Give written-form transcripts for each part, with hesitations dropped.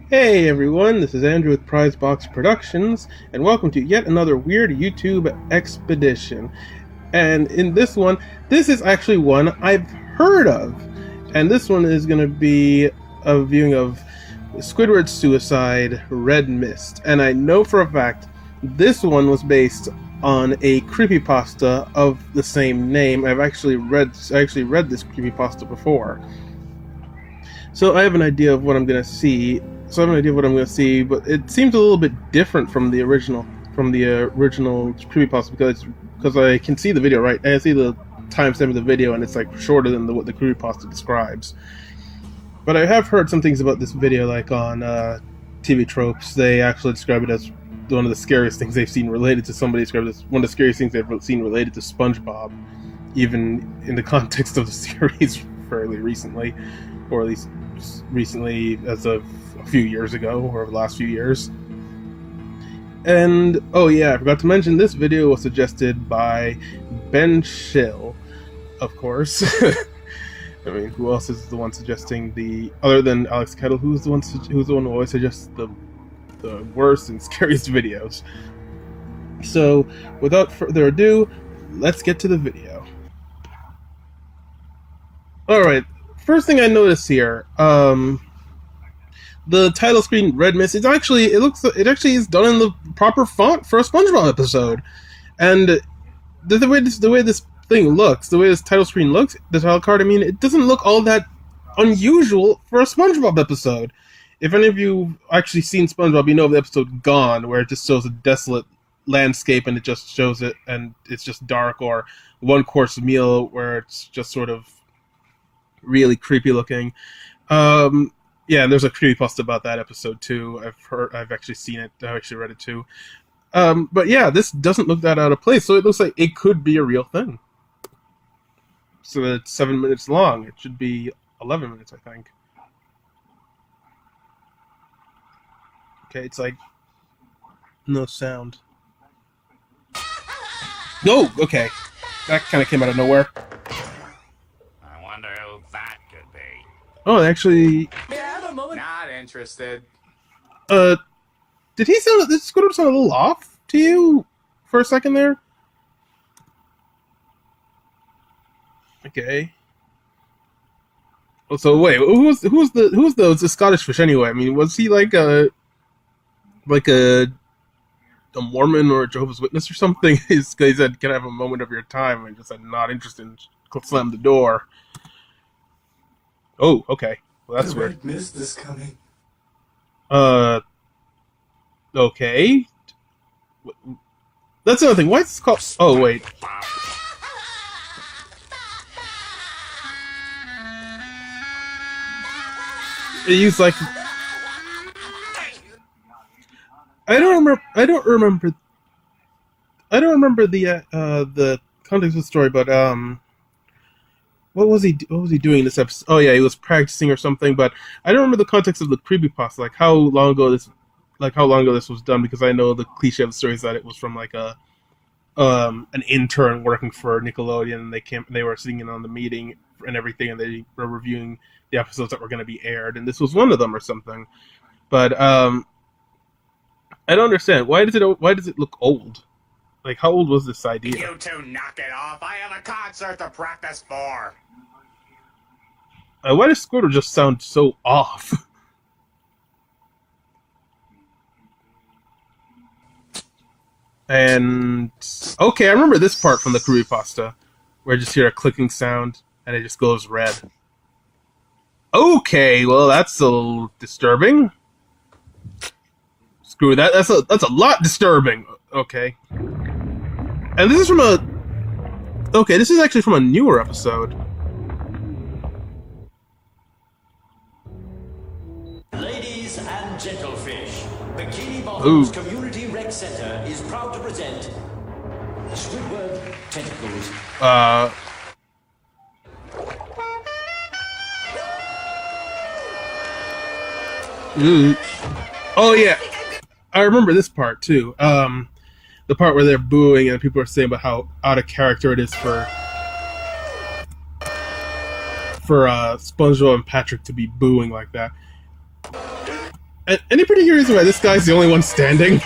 Hey everyone, this is Andrew with Prizebox Productions, and welcome to yet another weird YouTube expedition. And in this one, this is actually one I've heard of. And this one is going to be a viewing of Squidward's Suicide, Red Mist. And I know for a fact this one was based on a creepypasta of the same name. I actually read this creepypasta before. So I have an idea of what I'm going to see. But it seems a little bit different from the original creepypasta because I can see the video, right. I see the timestamp of the video, and it's like shorter than what the creepypasta describes. But I have heard some things about this video, like on TV Tropes. They actually describe it as one of the scariest things they've seen related to somebody. Described as one of the scariest things they've seen related to Spongebob, even in the context of the series fairly recently, or at least recently as of a few years ago, or the last few years. And oh yeah, I forgot to mention this video was suggested by Ben Schill, of course. I mean, who else is the one suggesting other than Alex Kettle? Who's the one who always suggests the worst and scariest videos? So, without further ado, let's get to the video. All right. First thing I notice here, the title screen Red Mist. It actually is done in the proper font for a SpongeBob episode, and the way this thing looks, the way this title screen looks, the title card. I mean, it doesn't look all that unusual for a SpongeBob episode. If any of you actually seen SpongeBob, you know of the episode Gone, where it just shows a desolate landscape and it just shows it, and it's just dark, or One Course Meal, where it's just sort of really creepy looking. Yeah, there's a creepypasta about that episode too. I've actually seen it. I've actually read it too. But yeah, this doesn't look that out of place. So it looks like it could be a real thing. So it's 7 minutes long. It should be 11 minutes, I think. Okay, it's like no sound. No, okay, that kind of came out of nowhere. I wonder who that could be. Oh, actually, May I have a moment? Not interested. Did this Squidward sound a little off to you for a second there? Okay. Oh, so wait, who's the Scottish fish anyway? I mean, was he like a Mormon or a Jehovah's Witness or something? He said, "Can I have a moment of your time?" And just said, "Not interested," and slammed the door. Oh, okay. Well, that's weird. The red mist is coming. Okay. That's another thing. Why is this called? Oh, wait. It used like. I don't remember the context of the story, but what was he doing in this episode? Oh yeah, he was practicing or something, but I don't remember the context of the creepypasta, like how long ago this was done, because I know the cliche of the story is that it was from like an intern working for Nickelodeon, and they were sitting in on the meeting and everything, and they were reviewing the episodes that were going to be aired, and this was one of them or something. But I don't understand. Why does it look old? Like, how old was this idea? You two knock it off. I have a concert to practice for. Why does Squirtle just sound so off? And okay, I remember this part from the creepypasta, where I just hear a clicking sound and it just goes red. Okay, well that's a little disturbing. Screw that. That's a lot disturbing. Okay. And this is this is actually from a newer episode. Ladies and gentlefish, Bikini Bottom's Community Rec Center is proud to present Squidward Tentacles. Oh yeah, I remember this part too. The part where they're booing and people are saying about how out of character it is for SpongeBob and Patrick to be booing like that. Any particular reason why this guy's the only one standing?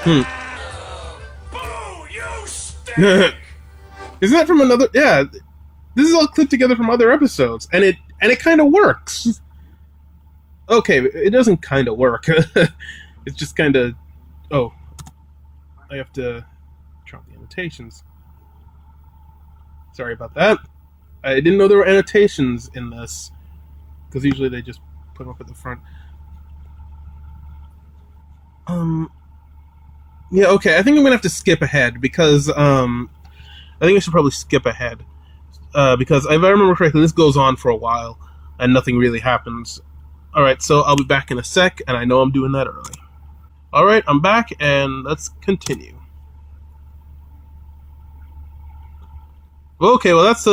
Boo, you stink! Isn't that from another? Yeah, this is all clipped together from other episodes, and it kind of works. Okay, it doesn't kind of work. It's just kind of. Oh, I have to drop the annotations. Sorry about that. I didn't know there were annotations in this, because usually they just put them up at the front. Yeah, okay. I think I'm gonna have to skip ahead because I think I should probably skip ahead because if I remember correctly, this goes on for a while and nothing really happens. All right, so I'll be back in a sec, and I know I'm doing that early. All right, I'm back, and let's continue. Okay, well that's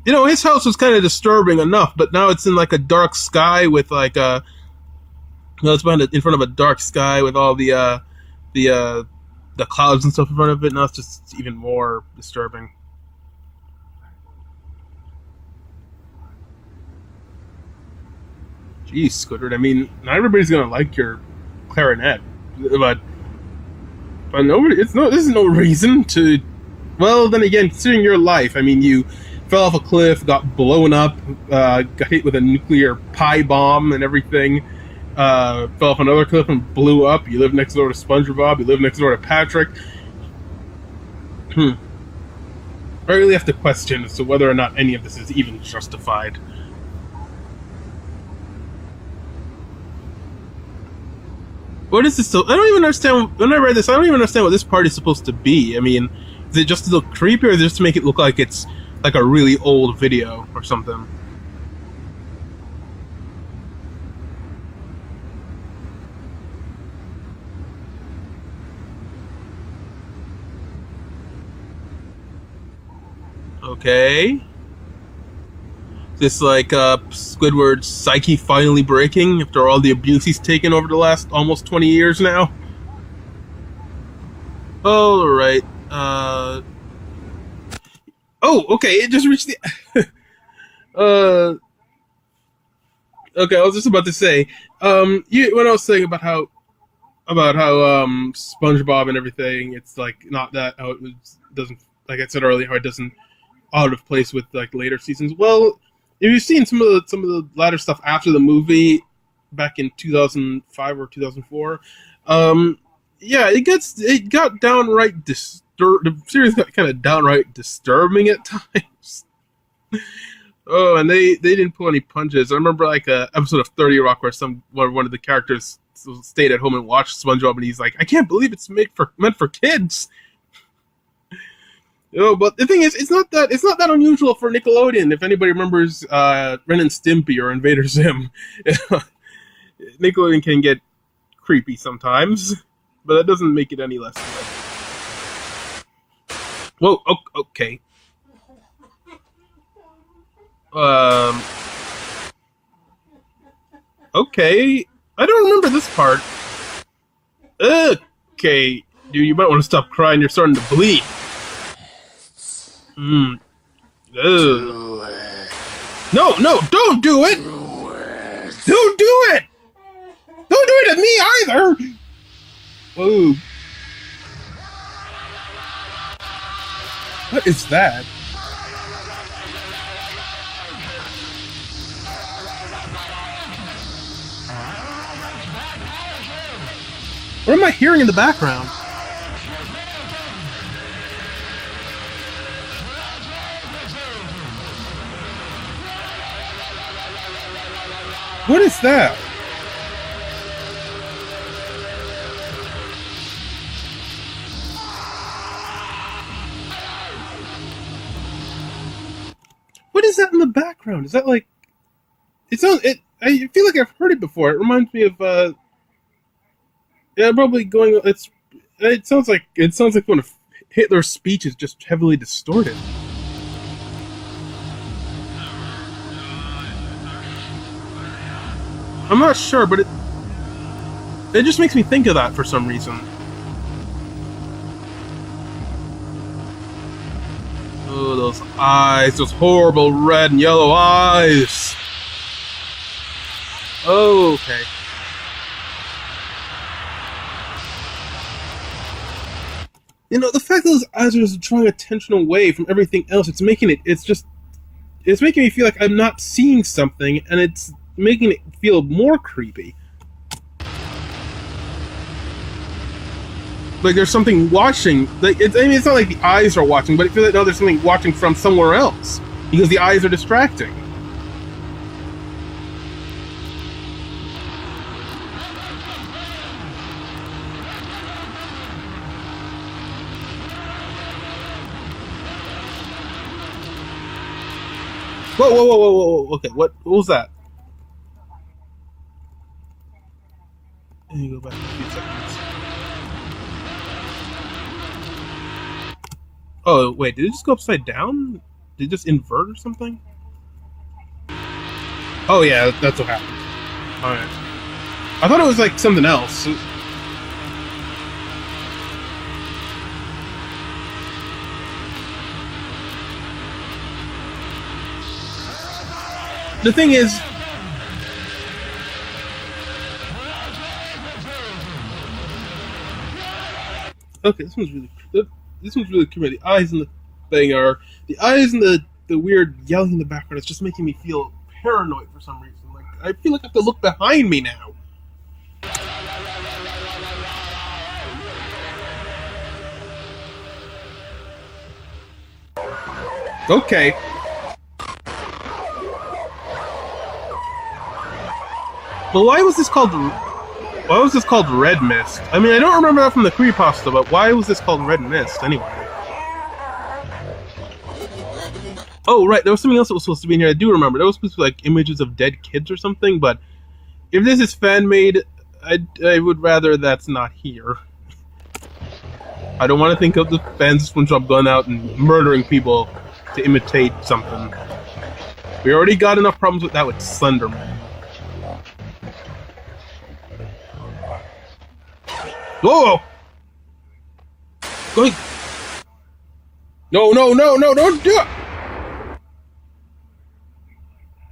you know, his house was kind of disturbing enough, but now it's in like a dark sky with like it's in front of a dark sky with all the clouds and stuff in front of it. Now it's just even more disturbing. Jeez, Squidward. I mean, not everybody's gonna like your clarinet, but nobody. This is no reason to. Well, then again, considering your life, I mean, you fell off a cliff, got blown up, got hit with a nuclear pie bomb and everything. Fell off another cliff and blew up. You live next door to Spongebob. You live next door to Patrick. I really have to question as to whether or not any of this is even justified. What is this? I don't even understand. When I read this, I don't even understand what this part is supposed to be. I mean, is it just to look creepy, or is it just to make it look like it's like a really old video or something? Okay. This like Squidward's psyche finally breaking after all the abuse he's taken over the last almost 20 years now. All right. Oh, okay. It just reached the. Okay, I was just about to say. When I was saying about how SpongeBob and everything, it's like not that how it was, doesn't, like I said earlier, how it doesn't out of place with like later seasons. Well, if you've seen some of the latter stuff after the movie back in 2005 or 2004, yeah, it got downright the series got kind of downright disturbing at times. Oh, and they didn't pull any punches. I remember like a episode of 30 Rock where one of the characters stayed at home and watched SpongeBob, and he's like, "I can't believe it's meant for kids." Oh, but the thing is, it's not that unusual for Nickelodeon. If anybody remembers Ren and Stimpy or Invader Zim, Nickelodeon can get creepy sometimes, but that doesn't make it any less good. Whoa, okay. Okay. I don't remember this part. Okay, dude, you might want to stop crying. You're starting to bleed. No, don't do it! Don't do it! Don't do it to me either! Ooh. What is that? What am I hearing in the background? What is that? What is that in the background? Is that like? I feel like I've heard it before. It reminds me of. Yeah, probably going. It sounds like one of Hitler's speeches, just heavily distorted. I'm not sure, but it just makes me think of that for some reason. Oh, those eyes, those horrible red and yellow eyes. Okay. You know, the fact that those eyes are just drawing attention away from everything else, it's making me feel like I'm not seeing something, and it's making it feel more creepy. Like there's something watching. Like I mean, it's not like the eyes are watching, but I feel like now there's something watching from somewhere else because the eyes are distracting. Whoa, whoa, whoa, whoa, whoa! Okay, what was that? Let me go back a few seconds. Oh, wait, did it just go upside down? Did it just invert or something? Oh, yeah, that's what happened. Alright. I thought it was like something else. The thing is, okay, this one's really creepy. The eyes in the thing are the eyes and the weird yelling in the background. It's just making me feel paranoid for some reason. Like I feel like I have to look behind me now. Okay. But why was this called Red Mist? I mean, I don't remember that from the creepypasta, but why was this called Red Mist anyway? Oh, right, there was something else that was supposed to be in here. I do remember. There was supposed to be like images of dead kids or something, but if this is fan-made, I would rather that's not here. I don't want to think of the fans of SpongeBob going out and murdering people to imitate something. We already got enough problems with that with Slenderman. Whoa! Go ahead. No, don't do it!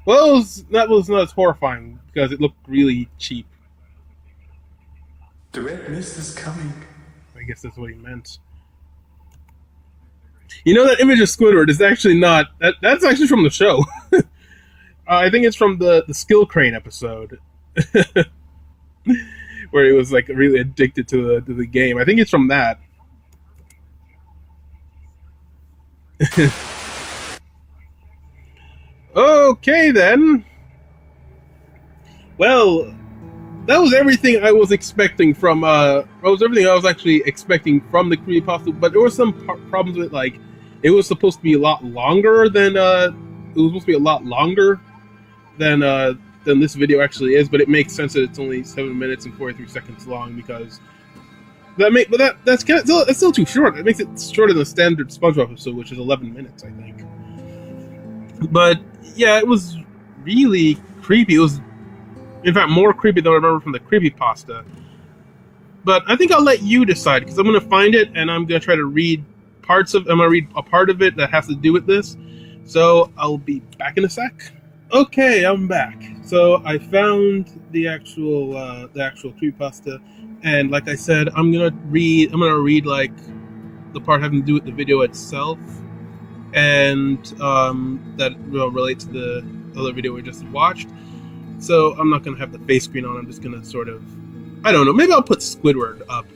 Well, that was not as horrifying because it looked really cheap. The red mist is coming. I guess that's what he meant. You know that image of Squidward is actually not... That's actually from the show. I think it's from the Skill Crane episode. Where he was like really addicted to the game. I think it's from that. Okay then. Well, that was everything I was expecting from. That was everything I was actually expecting from the creepypasta. But there were some problems with like it was supposed to be a lot longer than than this video actually is, but it makes sense that it's only 7 minutes and 43 seconds long because that's kind of it's still too short. It makes it shorter than the standard SpongeBob episode, which is 11 minutes, I think. But yeah, it was really creepy. It was, in fact, more creepy than I remember from the creepypasta. But I think I'll let you decide because I'm going to find it and I'm going to try to read parts of. I'm going to read a part of it that has to do with this. So I'll be back in a sec. Okay, I'm back. So I found the actual creepypasta, and like I said, I'm gonna read like the part having to do with the video itself, and that relates to the other video we just watched. So I'm not gonna have the face screen on. I'm just gonna sort of, I don't know. Maybe I'll put Squidward up,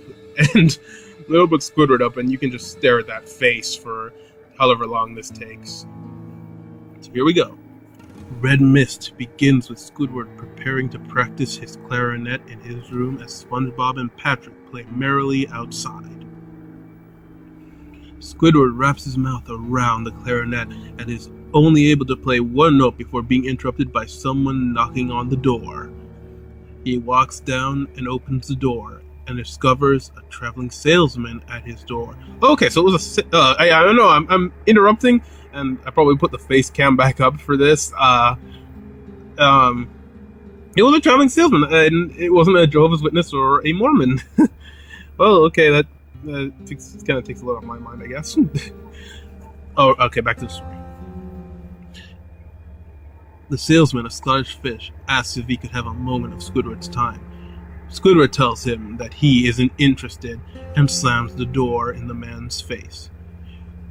and you can just stare at that face for however long this takes. So here we go. Red Mist begins with Squidward preparing to practice his clarinet in his room as SpongeBob and Patrick play merrily outside. Squidward wraps his mouth around the clarinet and is only able to play one note before being interrupted by someone knocking on the door. He walks down and opens the door and discovers a traveling salesman at his door. Okay, so it was I don't know, I'm interrupting, and I probably put the face cam back up for this. It was a traveling salesman, and it wasn't a Jehovah's Witness or a Mormon. Well, okay, that kind of takes a lot off my mind, I guess. Oh, okay, back to the story. The salesman, a Scottish fish, asks if he could have a moment of Squidward's time. Squidward tells him that he isn't interested and slams the door in the man's face.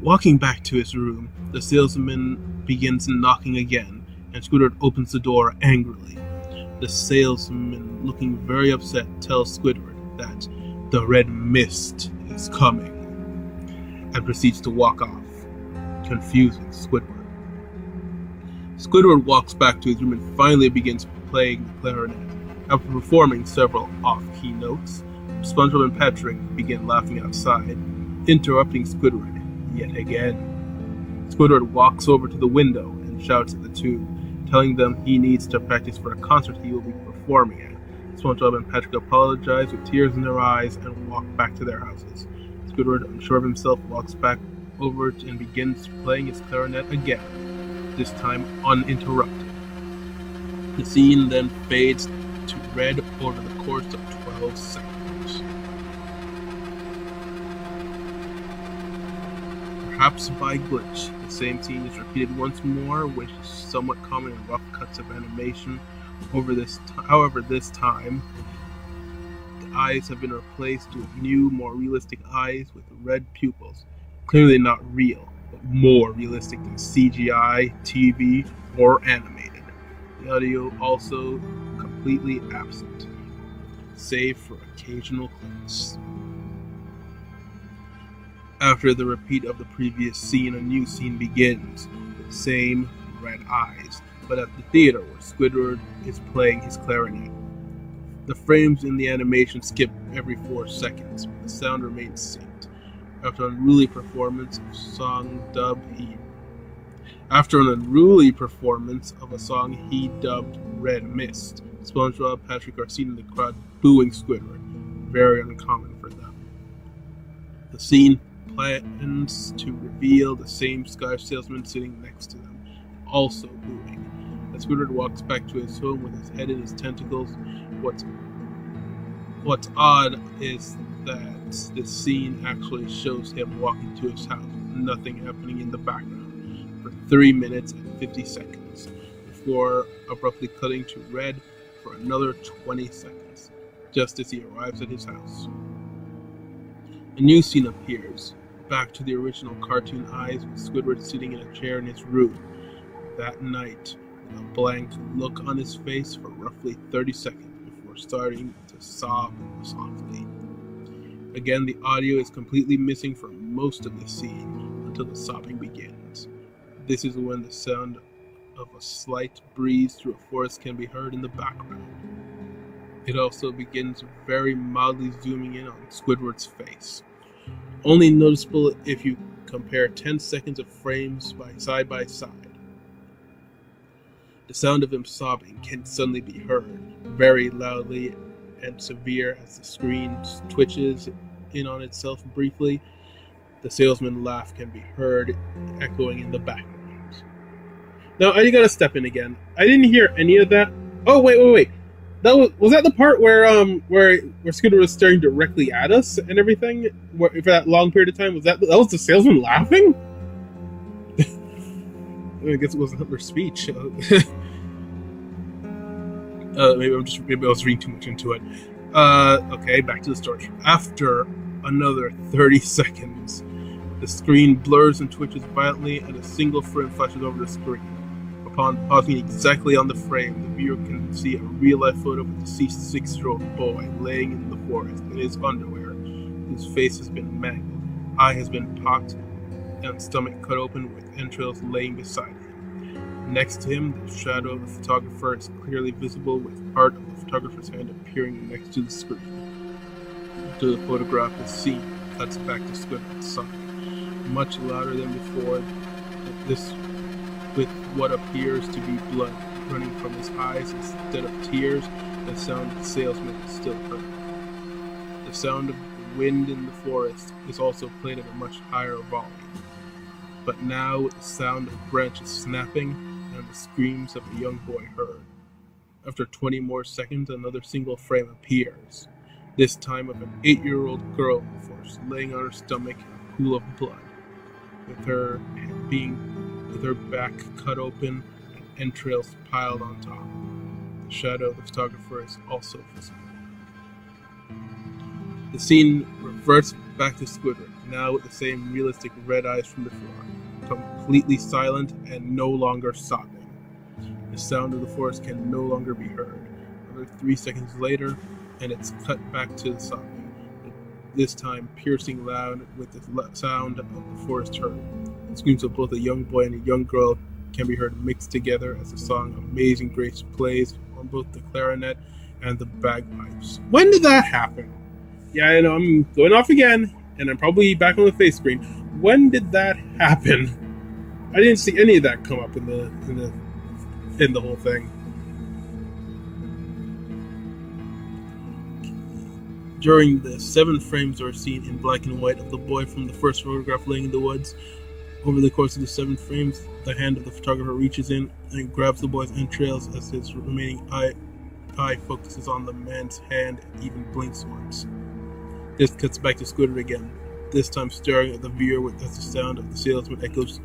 Walking back to his room, the salesman begins knocking again, and Squidward opens the door angrily. The salesman, looking very upset, tells Squidward that the red mist is coming, and proceeds to walk off, confusing Squidward. Squidward walks back to his room and finally begins playing the clarinet. After performing several off-key notes, SpongeBob and Patrick begin laughing outside, interrupting Squidward yet again. Squidward walks over to the window and shouts at the two, telling them he needs to practice for a concert he will be performing at. SpongeBob and Patrick apologize with tears in their eyes and walk back to their houses. Squidward, unsure of himself, walks back over and begins playing his clarinet again, this time uninterrupted. The scene then fades to red over the course of 12 seconds. Perhaps by glitch, the same scene is repeated once more, which is somewhat common in rough cuts of animation. However, this time, the eyes have been replaced with new, more realistic eyes with red pupils. Clearly not real, but more realistic than CGI, TV, or animated. The audio also completely absent, save for occasional clicks. After the repeat of the previous scene, a new scene begins, with the same red eyes, but at the theater where Squidward is playing his clarinet. The frames in the animation skip every 4 seconds, but the sound remains synced. After an unruly performance of a song he dubbed Red Mist, SpongeBob and Patrick are seen in the crowd booing Squidward, very uncommon for them. The scene plans to reveal the same Scottish salesman sitting next to them, also booing. As Squidward walks back to his home with his head in his tentacles, what's odd is that this scene actually shows him walking to his house, with nothing happening in the background, for 3 minutes and 50 seconds, before abruptly cutting to red for another 20 seconds, just as he arrives at his house. A new scene appears, back to the original cartoon eyes, with Squidward sitting in a chair in his room. That night, with a blank look on his face for roughly 30 seconds before starting to sob softly. Again, the audio is completely missing for most of the scene until the sobbing begins. This is when the sound of a slight breeze through a forest can be heard in the background. It also begins very mildly zooming in on Squidward's face. Only noticeable if you compare 10 seconds of frames side by side. The sound of him sobbing can suddenly be heard, very loudly and severe, as the screen twitches in on itself briefly. The salesman's laugh can be heard echoing in the background. Now, I gotta step in again. I didn't hear any of that. Oh, wait. Was that the part where Squidward was staring directly at us and everything for that long period of time? Was that was the salesman laughing? I guess it wasn't her speech. Maybe I was reading too much into it. Okay, back to the story. After another 30 seconds, the screen blurs and twitches violently, and a single frame flashes over the screen. Upon pausing exactly on the frame, the viewer can see a real-life photo of a deceased 6-year-old boy laying in the forest in his underwear, whose face has been mangled, eye has been popped, and stomach cut open with entrails laying beside him. Next to him, the shadow of the photographer is clearly visible, with part of the photographer's hand appearing next to the screen. After the photograph is seen, it cuts back to Squidward's side, much louder than before, with what appears to be blood running from his eyes instead of tears. The sound of the salesman is still heard. The sound of the wind in the forest is also played at a much higher volume, but now with the sound of branches snapping and the screams of a young boy heard. After 20 more seconds, another single frame appears, this time of an 8-year-old girl in the forest laying on her stomach in a pool of blood, with her with her back cut open and entrails piled on top. The shadow of the photographer is also visible. The scene reverts back to Squidward, now with the same realistic red eyes from before, completely silent and no longer sobbing. The sound of the forest can no longer be heard. Another 3 seconds later, and it's cut back to the sobbing, this time piercing loud with the sound of the forest heard. The screams of both a young boy and a young girl can be heard mixed together as the song Amazing Grace plays on both the clarinet and the bagpipes. When did that happen? Yeah, I know I'm going off again, and I'm probably back on the face screen. When did that happen? I didn't see any of that come up in the whole thing. During the 7 frames are seen in black and white of the boy from the first photograph laying in the woods. Over the course of the 7 frames, the hand of the photographer reaches in and grabs the boy's entrails as his remaining eye focuses on the man's hand and even blinks once. This cuts back to Squidward again, this time staring at the viewer as the sound of the salesman echoes,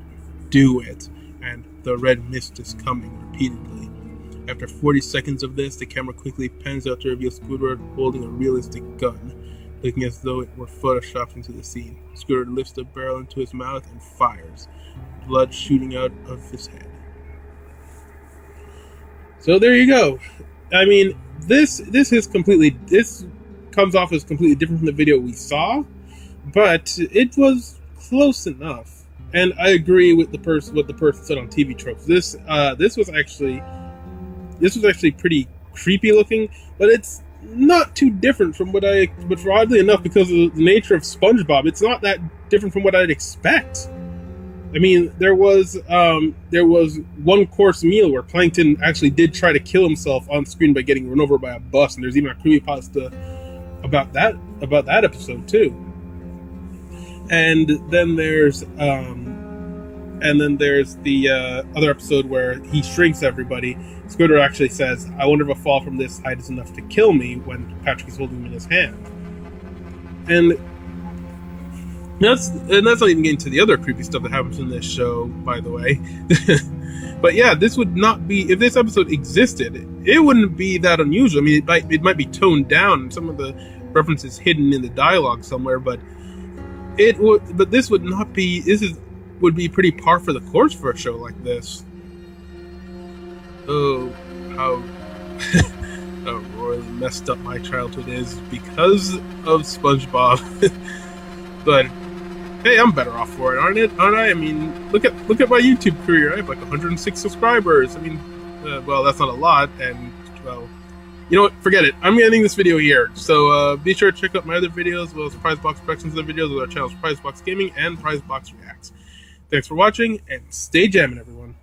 "Do it," and "The red mist is coming," repeatedly. After 40 seconds of this, the camera quickly pans out to reveal Squidward holding a realistic gun, looking as though it were photoshopped into the scene. Squidward lifts the barrel into his mouth and fires, blood shooting out of his head. So there you go. I mean, this comes off as completely different from the video we saw, but it was close enough. And I agree with what the person said on TV Tropes. This was actually pretty creepy looking, but it's not too different from but oddly enough, because of the nature of SpongeBob, it's not that different from what I'd expect. I mean, there was one course meal where Plankton actually did try to kill himself on screen by getting run over by a bus, and there's even a creepypasta about that episode too. And then there's the other episode where he shrinks everybody. Squidward actually says, "I wonder if a fall from this height is enough to kill me," when Patrick is holding him in his hand. And that's not even getting to the other creepy stuff that happens in this show, by the way. But yeah, this would not be, if this episode existed, it wouldn't be that unusual. I mean, it might be toned down, some of the references hidden in the dialogue somewhere, but this would not be. Would be pretty par for the course for a show like this. Oh, how royally messed up my childhood is because of SpongeBob. But hey, I'm better off for it, aren't I? I mean, look at my YouTube career. I have like 106 subscribers. I mean, well, that's not a lot, and well, you know what? Forget it. I'm ending this video here. So be sure to check out my other videos, as well as PrizeBox Productions other videos with our channels PrizeBox Gaming and PrizeBox Reacts. Thanks for watching, and stay jamming, everyone.